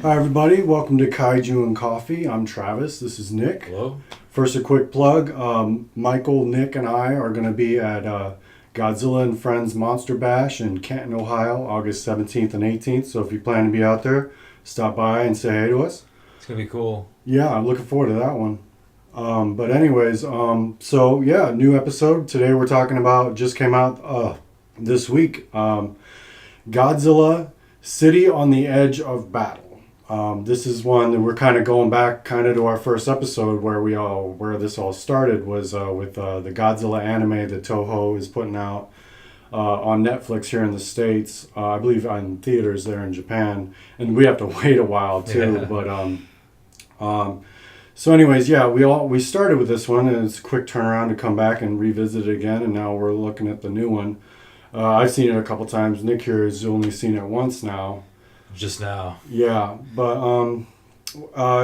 Hi everybody, welcome to Kaiju and Coffee. I'm Travis, this is Nick. Hello. First a quick plug, Michael, Nick, and I are going to be at Godzilla and Friends Monster Bash in Canton, Ohio, August 17th and 18th. So if you plan to be out there, stop by and say hey to us. It's going to be cool. Yeah, I'm looking forward to that one. But anyways, so yeah, new episode. Today we're talking about, just came out this week, Godzilla, City on the Edge of Battle. This is one that we're kind of going back kind of to our first episode where this all started was with the Godzilla anime that Toho is putting out on Netflix here in the States. I believe on theaters there in Japan, and we have to wait a while too. Yeah. But so anyways, yeah, we started with this one, and it's a quick turnaround to come back and revisit it again, and now we're looking at the new one. I've seen it a couple times. Nick here has only seen it once now. Just now. Yeah, but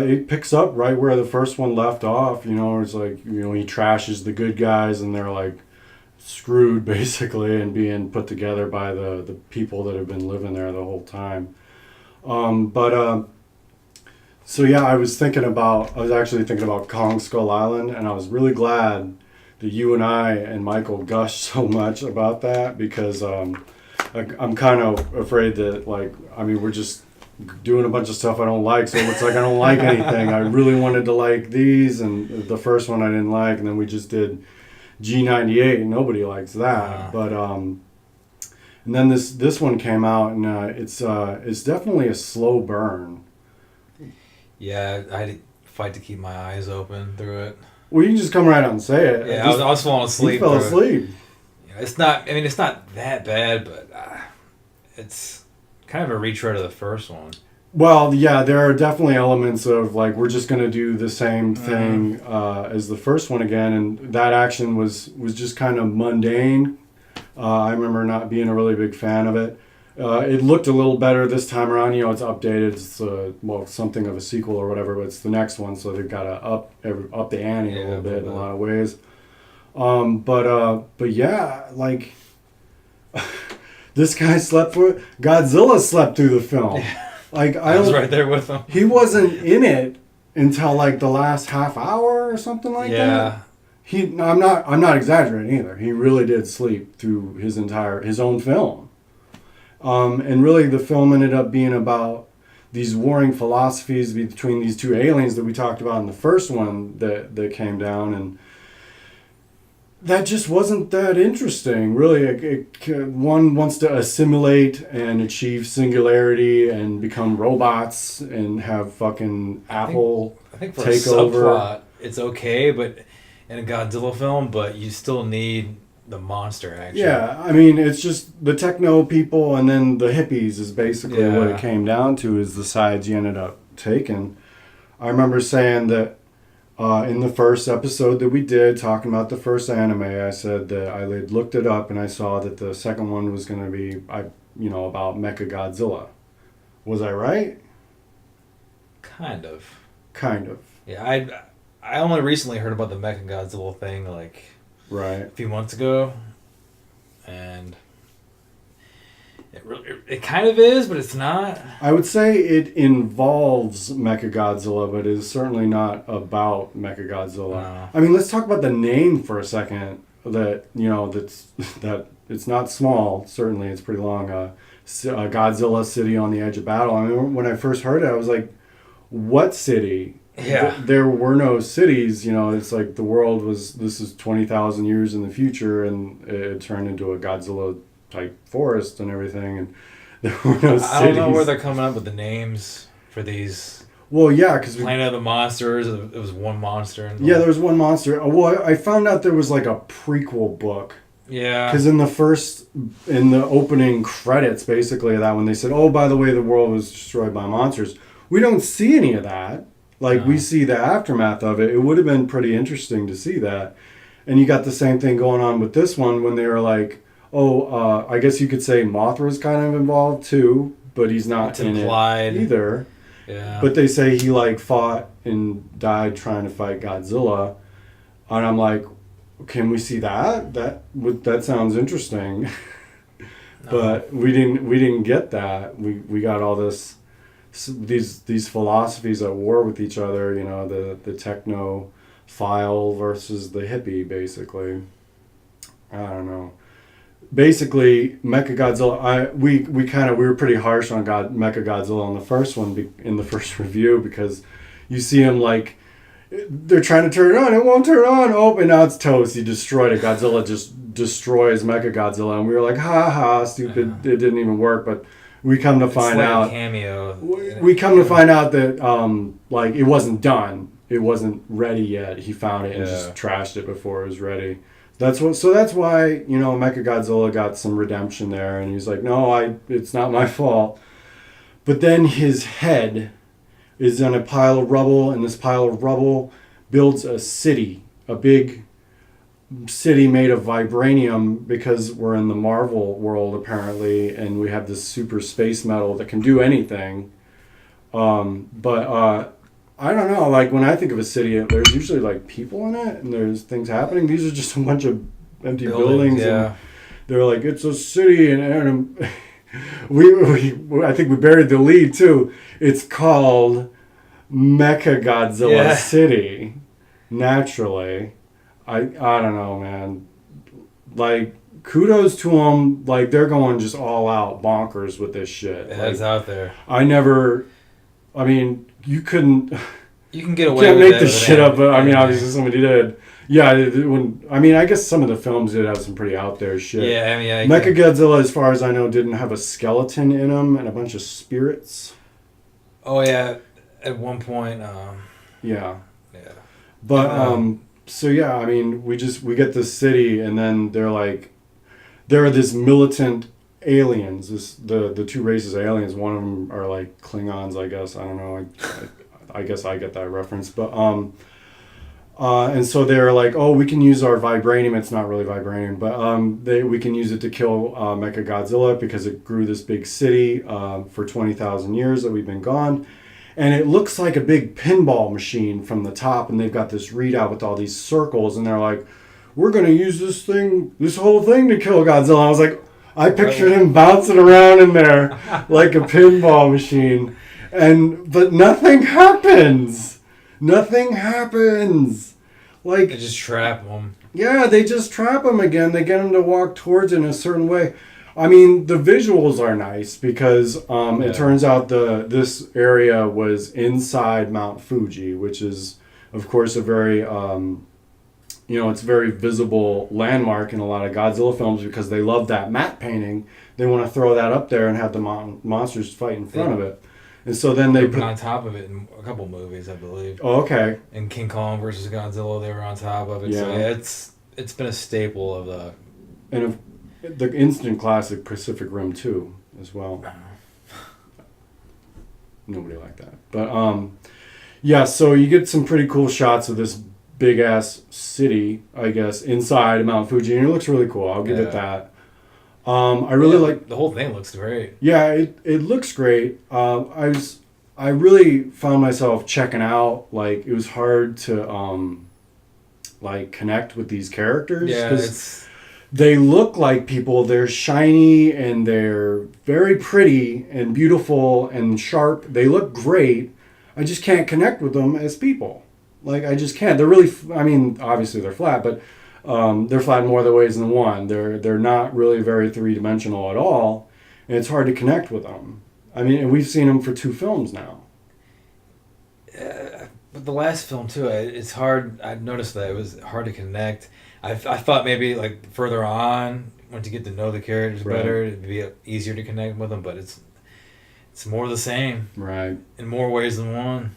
it picks up right where the first one left off. You know, it's like, you know, he trashes the good guys and they're like screwed basically and being put together by the people that have been living there the whole time. So yeah, I was actually thinking about Kong Skull Island, and I was really glad that you and I and Michael gushed so much about that, because I'm kind of afraid that, we're just doing a bunch of stuff I don't like, so it's like I don't like anything. I really wanted to like these, and the first one I didn't like, and then we just did G98, and nobody likes that. But and then this one came out, and it's definitely a slow burn. Yeah, I had to fight to keep my eyes open through it. Well, you can just come right out and say it. Yeah, I was falling asleep. You fell asleep. It's not that bad, but it's kind of a retread of the first one. Well, yeah, there are definitely elements of, like, we're just going to do the same thing as the first one again, and that action was just kind of mundane. I remember not being a really big fan of it. It looked a little better this time around. You know, it's updated. It's something of a sequel or whatever, but it's the next one, so they've got to up the ante a little bit in a lot of ways. But yeah, like, this guy Godzilla slept through the film. Like, I was right there with him. He wasn't in it until like the last half hour or something like that. I'm not exaggerating either. He really did sleep through his own film. And really the film ended up being about these warring philosophies between these two aliens that we talked about in the first one that came down, and that just wasn't that interesting, really. One wants to assimilate and achieve singularity and become robots and have fucking Apple take over. I think for a subplot, it's okay, but in a Godzilla film, but you still need the monster action. Yeah, I mean, it's just the techno people and then the hippies is basically what it came down to, is the sides you ended up taking. I remember saying that in the first episode that we did, talking about the first anime, I said that I had looked it up and I saw that the second one was going to be, about Mecha Godzilla. Was I right? Kind of. Yeah, I only recently heard about the Mecha Godzilla thing, right, a few months ago, and it kind of is, but it's not. I would say it involves Mechagodzilla, but it is certainly not about Mechagodzilla. No. I mean, let's talk about the name for a second. That it's not small. Certainly, it's pretty long. Godzilla, City on the Edge of Battle. I mean, when I first heard it, I was like, "What city?" Yeah. There were no cities. It's like this is 20,000 years in the future, and it turned into a Godzilla type forest and everything, and there were no cities. I don't know where they're coming up with the names for these. Well, yeah, because Planet of the Monsters. It was one monster. There was one monster. Well, I found out there was like a prequel book. Yeah. Because in the opening credits, basically, of that one, they said, "Oh, by the way, the world was destroyed by monsters." We don't see any of that. We see the aftermath of it. It would have been pretty interesting to see that. And you got the same thing going on with this one when they were like, I guess you could say Mothra's kind of involved too, but he's not in it either. Yeah. But they say he fought and died trying to fight Godzilla. And I'm like, can we see that? That sounds interesting. No. But we didn't get that. We got all this these philosophies at war with each other. You know, the technophile versus the hippie, basically. I don't know. Basically, Mechagodzilla. We were pretty harsh on Mechagodzilla on the first one in the first review, because you see him like they're trying to turn it on, it won't turn on. Oh, and now it's toast. He destroyed it. Godzilla just destroys Mechagodzilla, and we were like, ha ha, stupid. It didn't even work. But we come to find out. A cameo. We come to find out that like it wasn't done. It wasn't ready yet. He found it and just trashed it before it was ready. So that's why, you know, Mechagodzilla got some redemption there, and he's like, no, it's not my fault. But then his head is in a pile of rubble, and this pile of rubble builds a city, a big city made of vibranium, because we're in the Marvel world apparently, and we have this super space metal that can do anything. But I don't know, like when I think of a city, there's usually like people in it and there's things happening. These are just a bunch of empty buildings and they're like, it's a city, and I think we buried the lead too. It's called Mechagodzilla City. Naturally. I don't know, man. Like, kudos to them. Like, they're going just all out bonkers with this shit. It's out there. I mean, you couldn't. You can get away with it. Can't make this shit up, but I mean, obviously somebody did. Yeah, I guess some of the films did have some pretty out there shit. Yeah, I mean, Mechagodzilla, as far as I know, didn't have a skeleton in him and a bunch of spirits. Oh yeah, at one point. Yeah. But so yeah, I mean, we get this city, and then they're like, there are this militant aliens. The two races of aliens. One of them are like Klingons, I guess. I don't know. I guess I get that reference, but and so they're like, oh, we can use our vibranium. It's not really vibranium, but we can use it to kill Mechagodzilla, because it grew this big city for 20,000 years that we've been gone. And it looks like a big pinball machine from the top, and they've got this readout with all these circles, and they're like, we're going to use this whole thing to kill Godzilla. I was like, I pictured him bouncing around in there like a pinball machine. But nothing happens. Nothing happens. Like, they just trap him. Yeah, they just trap him again. They get him to walk towards it in a certain way. I mean, the visuals are nice, because it turns out this area was inside Mount Fuji, which is, of course, a very it's a very visible landmark in a lot of Godzilla films, because they love that matte painting. They want to throw that up there and have the monsters fight in front of it. And so then they put on top of it in a couple movies, I believe. Oh, okay. In King Kong versus Godzilla, they were on top of it. Yeah. So it's been a staple of the... And of the instant classic Pacific Rim 2 as well. Nobody liked that. But, so you get some pretty cool shots of this big-ass city, I guess, inside Mount Fuji, and it looks really cool. I'll give it that. I really like... The whole thing looks great. Yeah, it looks great. I really found myself checking out. Like, it was hard to, connect with these characters. Yeah, because they look like people. They're shiny, and they're very pretty and beautiful and sharp. They look great. I just can't connect with them as people. Like, I just can't. They're really... I mean, obviously they're flat, but... they're flat in more other ways than one. They're not really very three-dimensional at all, and it's hard to connect with them. I mean, and we've seen them for 2 films now. But the last film too, it's hard. I noticed that it was hard to connect. I thought maybe like further on, once you get to know the characters better, it'd be easier to connect with them. But it's more the same, right? In more ways than one.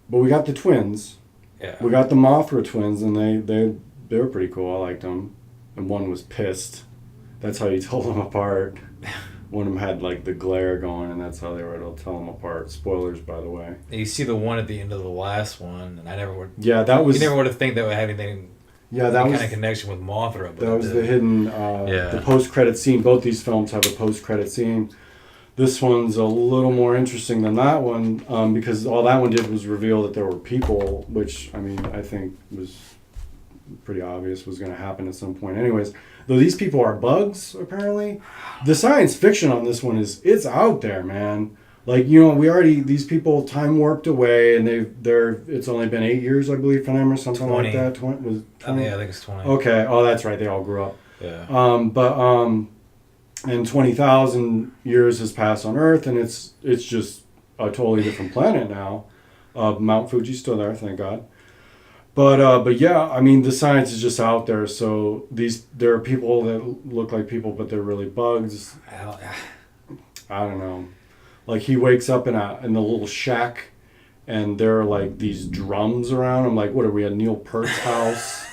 But we got the twins. Yeah. We got the Mothra twins, and they were pretty cool. I liked them. And one was pissed. That's how you told them apart. One of them had like the glare going, and that's how they were able to tell them apart. Spoilers, by the way. You see the one at the end of the last one, and I never would. Yeah, that was. You never would have think that would have anything. Yeah, that was kind of connection with Mothra. But that was the hidden. The post-credit scene. Both these films have a post-credit scene. This one's a little more interesting than that one, because all that one did was reveal that there were people, which, I mean, I think was pretty obvious was going to happen at some point anyways. Though these people are bugs, apparently. The science fiction on this one it's out there, man. like, these people time warped away, and it's only been 8 years, I believe, for them or something 20. like that. 20 was 20? Yeah, I think it's 20. Okay. Oh, that's right. They all grew up. Yeah. And 20,000 years has passed on Earth, and it's just a totally different planet now. Mount Fuji's still there, thank God. But yeah, I mean, the science is just out there. So there are people that look like people, but they're really bugs. I don't know. Like, he wakes up in the little shack, and there are like these drums around. I'm like, what are we at Neil Peart's house?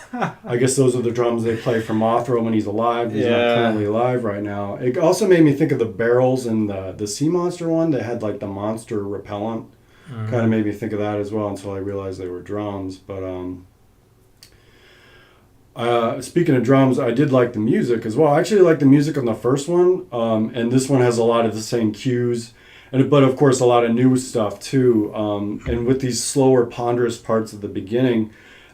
I guess those are the drums they play for Mothra when he's alive. He's not currently alive right now. It also made me think of the barrels in the sea monster one that had like the monster repellent. Mm-hmm. Kind of made me think of that as well until I realized they were drums. But speaking of drums, I did like the music as well. I actually like the music on the first one, and this one has a lot of the same cues. But of course, a lot of new stuff too. And with these slower, ponderous parts at the beginning,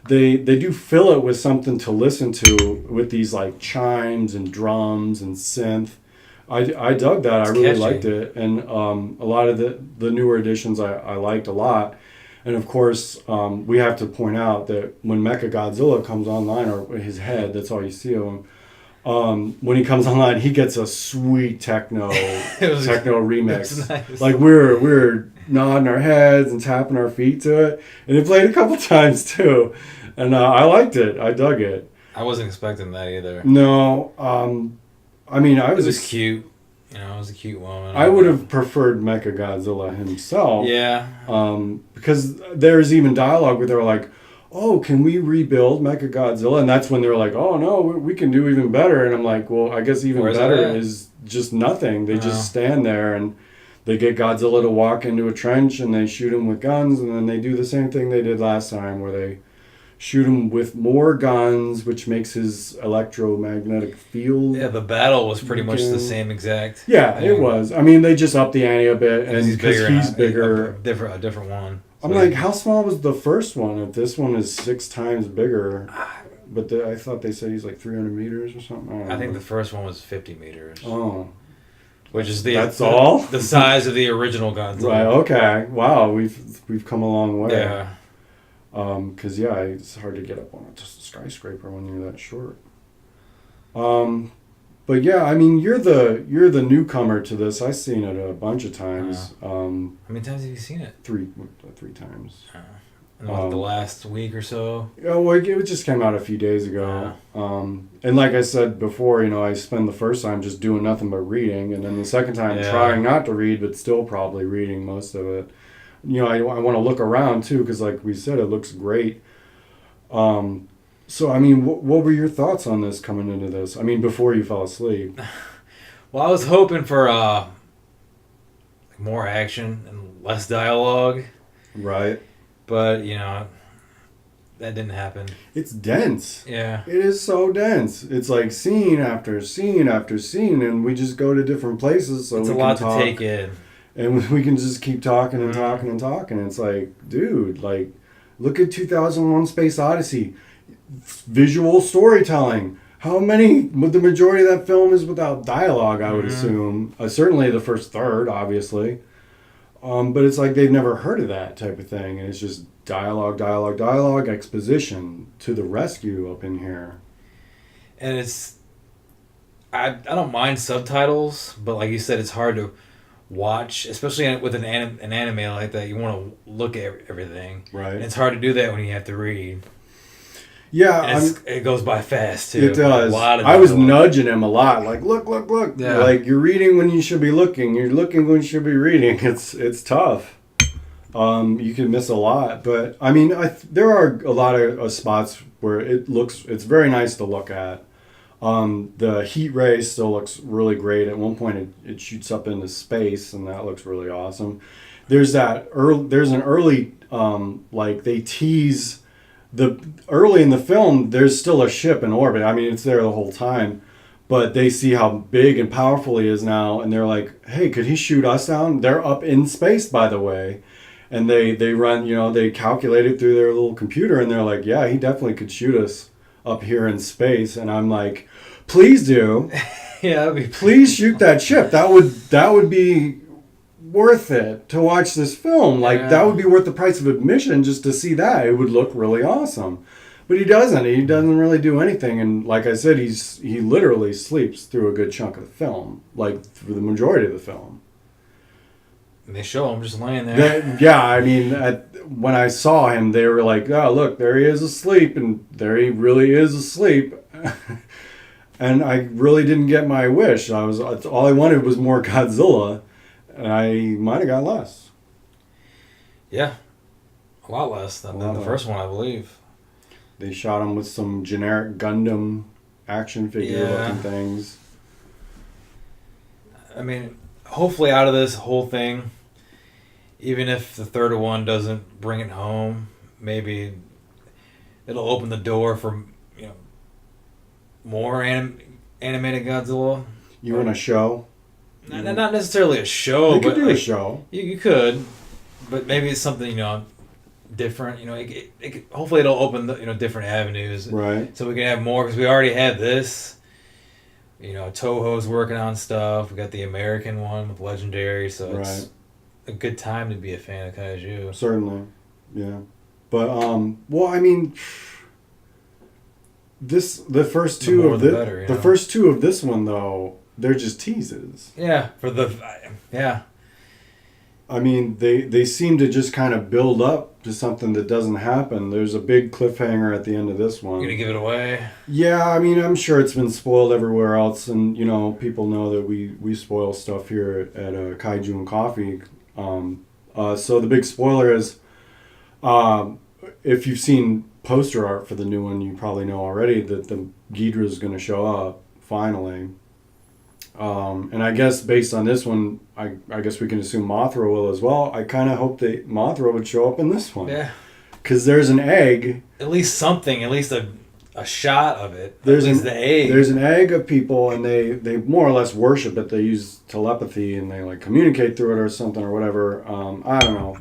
they do fill it with something to listen to with these like chimes and drums and synth. I dug that. I really catchy. Liked it. And a lot of the newer editions I liked a lot. And of course, we have to point out that when Mechagodzilla comes online, or his head, that's all you see of him. When he comes online, he gets a sweet techno remix. Nice. Like we're nodding our heads and tapping our feet to it, and it played a couple times too, and I liked it. I dug it. I wasn't expecting that either. No, I mean, it was cute. It was a cute woman. I would have preferred Mechagodzilla himself. Yeah. Because there's even dialogue where they're like, oh, can we rebuild Mechagodzilla? And that's when they're like, oh, no, we can do even better. And I'm like, well, I guess even better is just nothing. They just stand there, and they get Godzilla to walk into a trench, and they shoot him with guns, and then they do the same thing they did last time, where they shoot him with more guns, which makes his electromagnetic field. Yeah, the battle was pretty much the same exact. Yeah, it was. I mean, they just upped the ante a bit, and because he's bigger. A different one. So I'm like, how small was the first one? If this one is 6 times bigger, but I thought they said he's like 300 meters or something. I think the first one was 50 meters. Oh, which is the size of the original Godzilla. Right. Okay. Wow. We've come a long way. Yeah. Because it's hard to get up on a skyscraper when you're that short. But yeah, I mean, you're the newcomer to this. I've seen it a bunch of times. How many times have you seen it? 3 times. In the last week or so? Yeah, well, it just came out a few days ago. And like I said before, I spend the first time just doing nothing but reading, and then the second time trying not to read, but still probably reading most of it. I want to look around too, because like we said, it looks great. So, I mean, what were your thoughts on this coming into this? I mean, before you fell asleep. Well, I was hoping for more action and less dialogue. Right. But, that didn't happen. It's dense. Yeah. It is so dense. It's like scene after scene after scene, and we just go to different places so it's we a can lot talk. to take in. And we can just keep talking and talking and talking. It's like, dude, like, look at 2001 Space Odyssey. Visual storytelling. The majority of that film is without dialogue, I would assume. Certainly the first third, obviously. But it's like they've never heard of that type of thing. And it's just dialogue, exposition to the rescue up in here. And I don't mind subtitles, but like you said, it's hard to watch, especially with an anime like that. You want to look at everything. Right. And it's hard to do that when you have to read. Yeah, it goes by fast too. It does. I was nudging him a lot, like look. Yeah. Like you're reading when you should be looking. You're looking when you should be reading. It's tough. You can miss a lot, but I mean, there are a lot of spots where it's very nice to look at. The heat ray still looks really great. At one point, it shoots up into space, and that looks really awesome. There's an early like they tease. Early in the film, there's still a ship in orbit. I mean, it's there the whole time, but they see how big and powerful he is now, and they're like, "Hey, could he shoot us down?" They're up in space, by the way, and they run, they calculate it through their little computer, and they're like, "Yeah, he definitely could shoot us up here in space." And I'm like, "Please do, yeah, please shoot that ship. That would be worth it to watch this film. Like, that would be worth the price of admission just to see that. It would look really awesome. But he doesn't. He doesn't really do anything. And like I said, he literally sleeps through a good chunk of the film, like through the majority of the film. And they show him just laying there. Yeah, I mean, when I saw him, they were like, "Oh, look, there he is asleep," and there he really is asleep. And I really didn't get my wish. All I wanted was more Godzilla, and I might have got less. Yeah, a lot less than the first one, I believe. They shot him with some generic Gundam action figure looking things. I mean, hopefully out of this whole thing, even if the third one doesn't bring it home, maybe it'll open the door for, more animated Godzilla. You want a show? Not necessarily a show. You could do a show. You could, but maybe it's something, different. Hopefully it'll open different avenues, right? So we can have more, because we already had this. Toho's working on stuff. We got the American one with Legendary, so it's a good time to be a fan of kaiju. Certainly, yeah. But well, I mean, the first two of this one though, they're just teases. Yeah, I mean, they seem to just kind of build up to something that doesn't happen. There's a big cliffhanger at the end of this one. You gonna give it away? Yeah, I mean, I'm sure it's been spoiled everywhere else, and people know that we spoil stuff here at Kaiju and Coffee. So the big spoiler is, if you've seen poster art for the new one, you probably know already that the Ghidorah is going to show up finally. And I guess based on this one, I guess we can assume Mothra will as well. I kind of hope that Mothra would show up in this one. Yeah. Because there's an egg. At least something. At least a shot of it. There's the egg. There's an egg of people, and they more or less worship it. They use telepathy, and they like communicate through it or something or whatever. I don't know.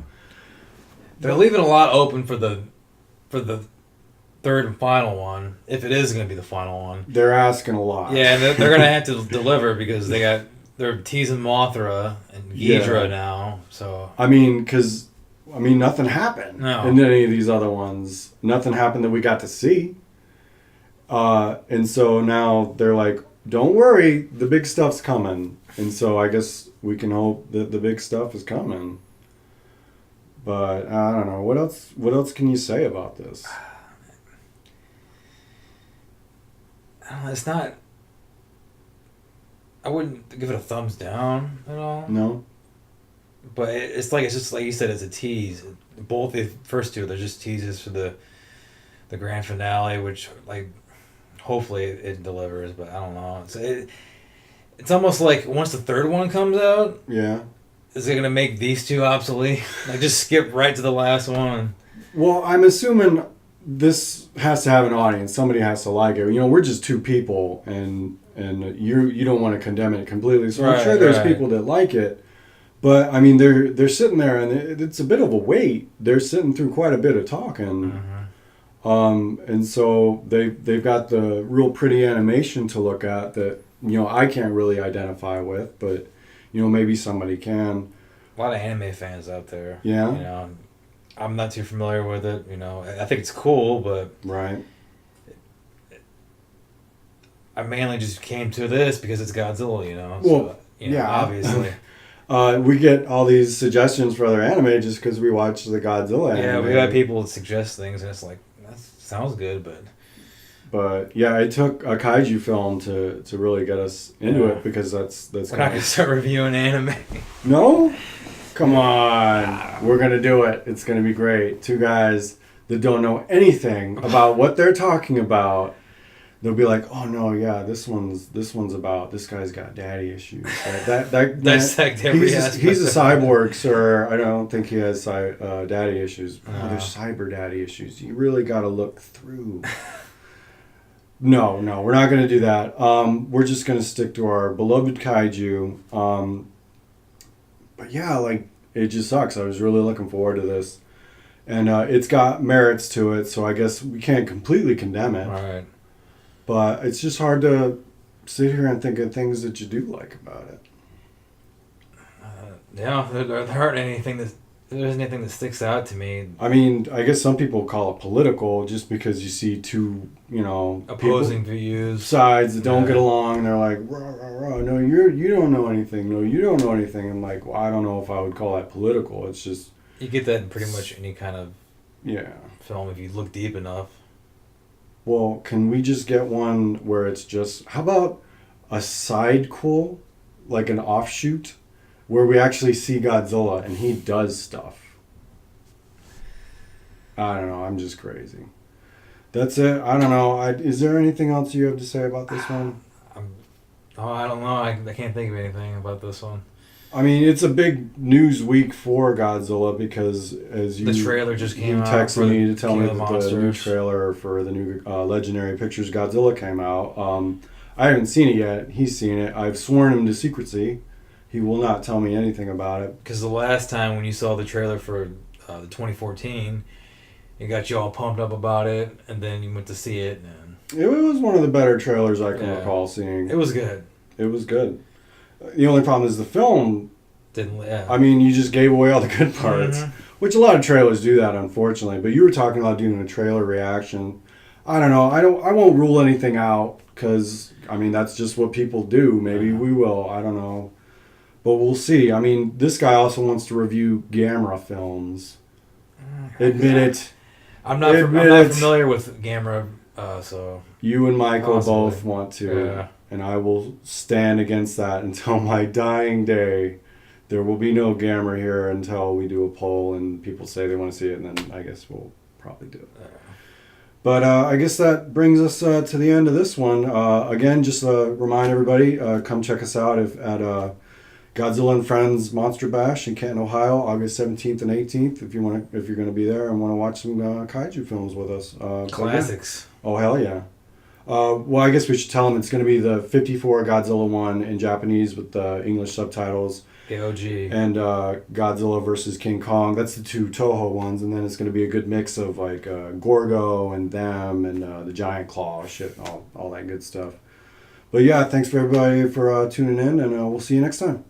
They're leaving a lot open for the third and final one, if it is going to be the final one. They're asking a lot. Yeah, and they're going to have to deliver, because they're teasing Mothra and Ghidorah now. So I mean, nothing happened in any of these other ones. Nothing happened that we got to see. And so now they're like, "Don't worry, the big stuff's coming." And so I guess we can hope that the big stuff is coming. But I don't know. What else can you say about this? It's not. I wouldn't give it a thumbs down at all. No. But it's just like you said, it's a tease. Both the first two, they're just teases for the grand finale, which hopefully it delivers. But I don't know. It's almost like once the third one comes out. Yeah. Is it gonna make these two obsolete? Just skip right to the last one. Well, I'm assuming this has to have an audience. Somebody has to like it. We're just two people, and you don't want to condemn it completely. So I'm sure there's people that like it, but I mean they're sitting there, and it's a bit of a wait. They're sitting through quite a bit of talking, and so they've got the real pretty animation to look at that I can't really identify with, but maybe somebody can. A lot of anime fans out there. Yeah. I'm not too familiar with it. I think it's cool, but right. I mainly just came to this because it's Godzilla. Well, obviously. We get all these suggestions for other anime just because we watch the Godzilla anime. Yeah, we got people suggest things, and it's like, that sounds good, but. But yeah, it took a kaiju film to really get us into it, because that's. We're not gonna start reviewing anime. No, come on, we're gonna do it. It's gonna be great. Two guys that don't know anything about what they're talking about. They'll be like, "Oh no, yeah, this one's about this guy's got daddy issues." Dissect every aspect. He's a cyborg, sir. I don't think he has daddy issues. Oh, there's cyber daddy issues. You really got to look through. No, we're not going to do that. We're just going to stick to our beloved kaiju. But yeah, it just sucks. I was really looking forward to this. And it's got merits to it, so I guess we can't completely condemn it. Right. But it's just hard to sit here and think of things that you do like about it. Yeah, there aren't anything that there isn't anything that sticks out to me. I mean, I guess some people call it political just because you see two, Opposing views, sides that don't get along, and they're like, rah, rah, rah, no, you don't know anything. No, you don't know anything. I'm like, well, I don't know if I would call that political. It's just you get that in pretty much any kind of yeah film if you look deep enough. Well, can we just get one where it's just how about a sidequel, like an offshoot, where we actually see Godzilla and he does stuff? I don't know. I'm just crazy. That's it. I don't know. Is there anything else you have to say about this one? I don't know. I can't think of anything about this one. I mean, it's a big news week for Godzilla because the trailer just came out. You texted me to tell me that Monsters. the new trailer for the new Legendary Pictures Godzilla came out. I haven't seen it yet. He's seen it. I've sworn him to secrecy. He will not tell me anything about it. Because the last time when you saw the trailer for the 2014, it got you all pumped up about it, and then you went to see it. And it was one of the better trailers I can recall seeing. It was good. It was good. The only problem is the film didn't. Yeah. I mean, you just gave away all the good parts, which a lot of trailers do that, unfortunately. But you were talking about doing a trailer reaction. I don't know. I won't rule anything out because I mean that's just what people do. Maybe we will. I don't know, but we'll see. I mean, this guy also wants to review Gamera films. Admit it. I'm not familiar with Gamera, so you and Michael both want to, and I will stand against that until my dying day. There will be no Gamera here until we do a poll and people say they want to see it, and then I guess we'll probably do it. But I guess that brings us to the end of this one. Again, just remind everybody, come check us out at Godzilla and Friends Monster Bash in Canton, Ohio, August 17th and 18th. If you're going to be there and want to watch some kaiju films with us. Classics. Oh hell yeah! Well, I guess we should tell them it's going to be the 54 Godzilla one in Japanese with the English subtitles. The OG. And Godzilla versus King Kong. That's the two Toho ones, and then it's going to be a good mix of like Gorgo and them and the giant claw shit and all that good stuff. But yeah, thanks for everybody for tuning in, and we'll see you next time.